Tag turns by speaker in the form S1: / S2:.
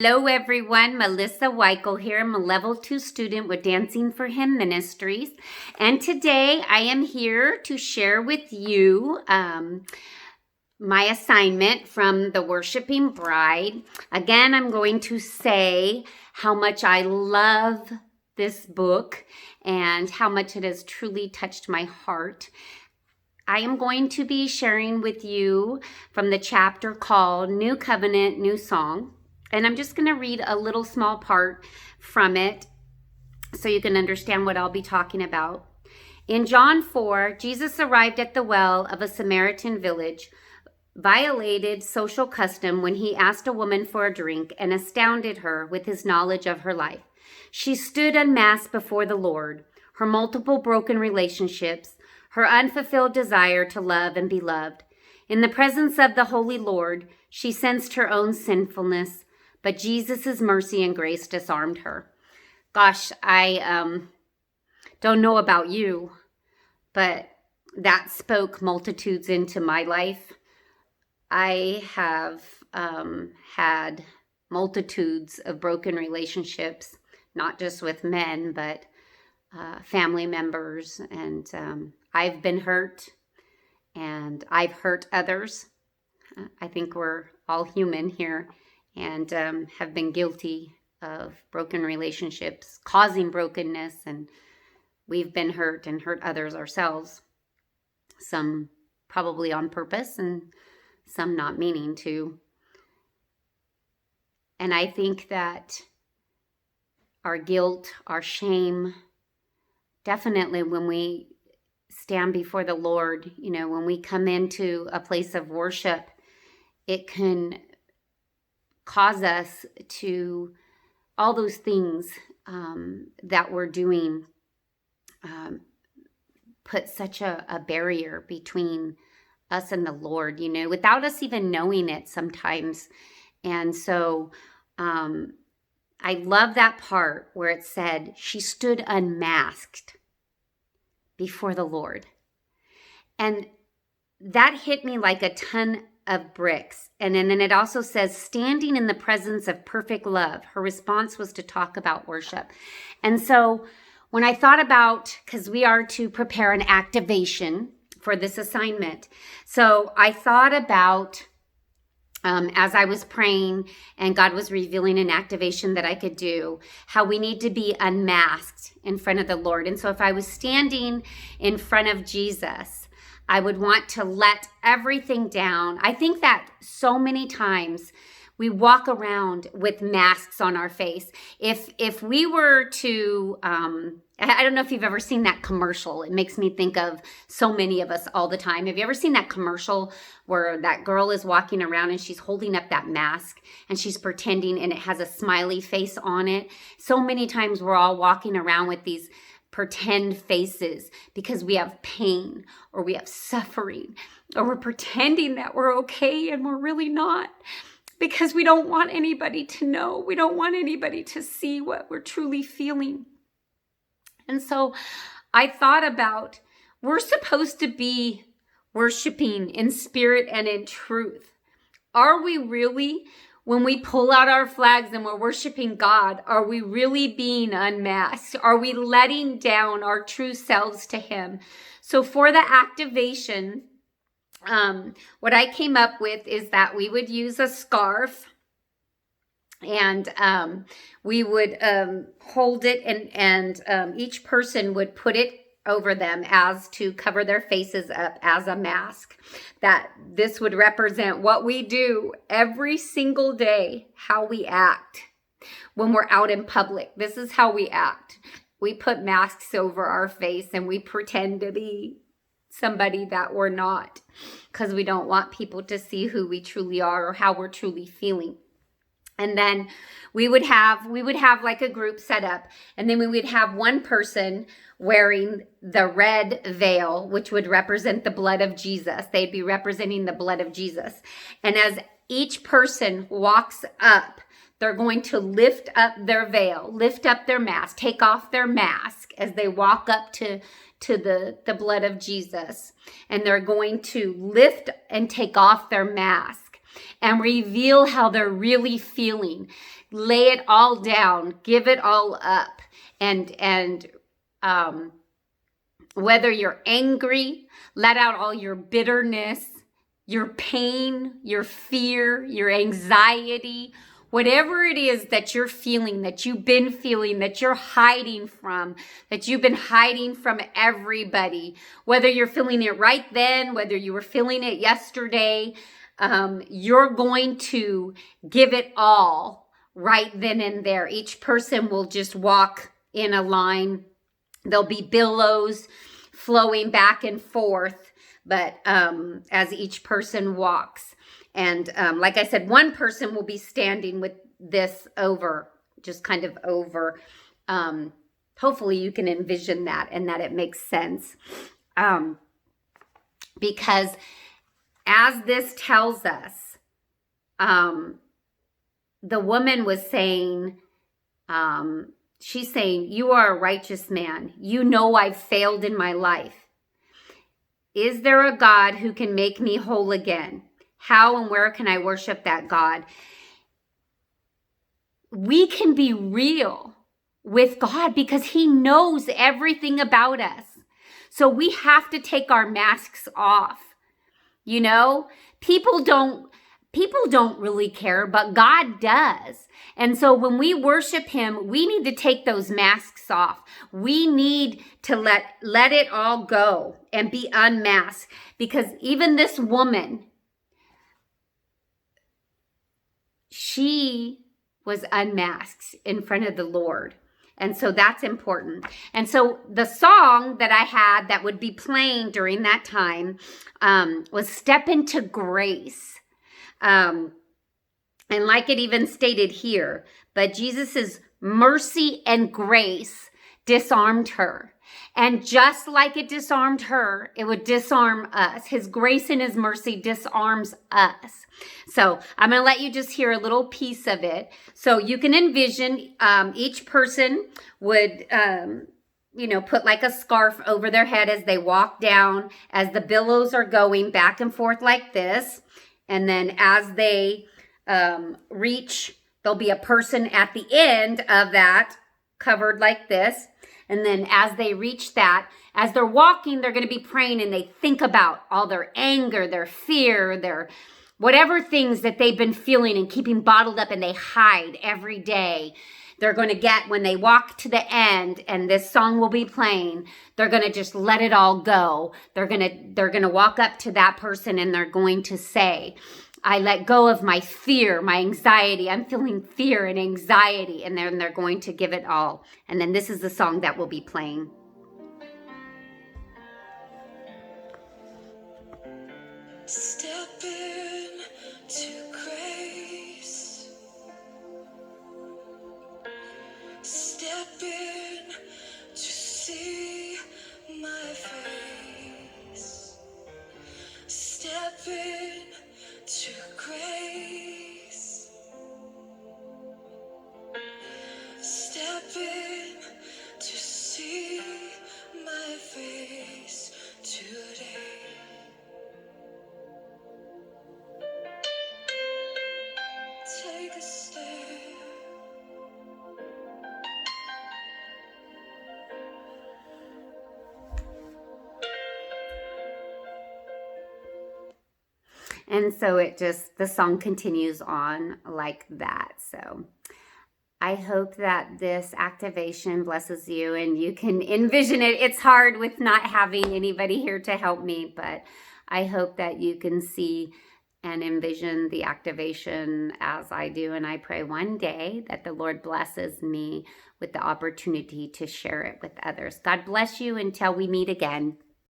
S1: Hello everyone, Melissa Weichel here. I'm a level 2 student with Dancing for Him Ministries. And today I am here to share with you my assignment from the Worshiping Bride. Again, I'm going to say how much I love this book and how much it has truly touched my heart. I am going to be sharing with you from the chapter called New Covenant, New Song. And I'm just going to read a little small part from it so you can understand what I'll be talking about. In John 4, Jesus arrived at the well of a Samaritan village, violated social custom when he asked a woman for a drink, and astounded her with his knowledge of her life. She stood unmasked before the Lord, her multiple broken relationships, her unfulfilled desire to love and be loved. In the presence of the Holy Lord, she sensed her own sinfulness, but Jesus' mercy and grace disarmed her. Gosh, I don't know about you, but that spoke multitudes into my life. I have had multitudes of broken relationships, not just with men, but family members. And I've been hurt, and I've hurt others. I think we're all human here. And have been guilty of broken relationships, causing brokenness, and we've been hurt and hurt others ourselves. Some probably on purpose and some not meaning to. And I think that our guilt, our shame, definitely when we stand before the Lord, when we come into a place of worship, it can cause us to, all those things that we're doing, put such a barrier between us and the Lord, without us even knowing it sometimes. And so I love that part where it said she stood unmasked before the Lord. And that hit me like a ton of bricks. And then it also says, standing in the presence of perfect love. Her response was to talk about worship. And so when I thought about, because we are to prepare an activation for this assignment. So I thought about, as I was praying and God was revealing an activation that I could do, how we need to be unmasked in front of the Lord. And so if I was standing in front of Jesus, I would want to let everything down. I think that so many times we walk around with masks on our face. If we were to, I don't know if you've ever seen that commercial. It makes me think of so many of us all the time. Have you ever seen that commercial where that girl is walking around and she's holding up that mask and she's pretending and it has a smiley face on it? So many times we're all walking around with these pretend faces because we have pain or we have suffering, or we're pretending that we're okay and we're really not, because we don't want anybody to know. We don't want anybody to see what we're truly feeling. And so I thought about, we're supposed to be worshiping in spirit and in truth. Are we really? When we pull out our flags and we're worshiping God, are we really being unmasked? Are we letting down our true selves to Him? So for the activation, what I came up with is that we would use a scarf, and we would hold it, and each person would put it over them as to cover their faces up as a mask. That this would represent what we do every single day, how we act when we're out in public. This is how we act. We put masks over our face and we pretend to be somebody that we're not, because we don't want people to see who we truly are or how we're truly feeling. And then we would have like a group set up, and then we would have one person wearing the red veil, which would represent the blood of Jesus. They'd be representing the blood of Jesus. And as each person walks up, they're going to lift up their veil, lift up their mask, take off their mask as they walk up to the blood of Jesus. And they're going to lift and take off their mask. and reveal how they're really feeling. Lay it all down, give it all up. And whether you're angry, let out all your bitterness, your pain, your fear, your anxiety, whatever it is that you're feeling, that you've been feeling, that you're hiding from, that you've been hiding from everybody, whether you're feeling it right then, whether you were feeling it yesterday, you're going to give it all right then and there. Each person will just walk in a line. There'll be billows flowing back and forth, but as each person walks. And like I said, one person will be standing with this over, just kind of over. Hopefully you can envision that and that it makes sense. Because as this tells us, the woman was saying, she's saying, you are a righteous man. You know I've failed in my life. Is there a God who can make me whole again? How and where can I worship that God? We can be real with God because he knows everything about us. So we have to take our masks off. You know, people don't really care, but God does. And so when we worship him, we need to take those masks off. We need to let it all go and be unmasked, because even this woman, she was unmasked in front of the Lord. And so that's important. And so the song that I had that would be playing during that time was Step Into Grace. And like it even stated here, but Jesus's mercy and grace disarmed her. And just like it disarmed her, it would disarm us. His grace and his mercy disarms us. So I'm going to let you just hear a little piece of it. So you can envision each person would, put like a scarf over their head as they walk down, as the billows are going back and forth like this. And then as they reach, there'll be a person at the end of that covered like this. And then as they reach that, as they're walking, they're going to be praying, and they think about all their anger, their fear, their whatever things that they've been feeling and keeping bottled up, and they hide every day. They're going to get, when they walk to the end and this song will be playing, they're going to just let it all go. They're going to walk up to that person and they're going to say, I let go of my fear, my anxiety. I'm feeling fear and anxiety. And then they're going to give it all. And then this is the song that will be playing.
S2: Step in to grace. Step in to see my face. Step in to grace. Step in to see my face today. Take a step.
S1: And so the song continues on like that. So I hope that this activation blesses you and you can envision it. It's hard with not having anybody here to help me, but I hope that you can see and envision the activation as I do. And I pray one day that the Lord blesses me with the opportunity to share it with others. God bless you until we meet again.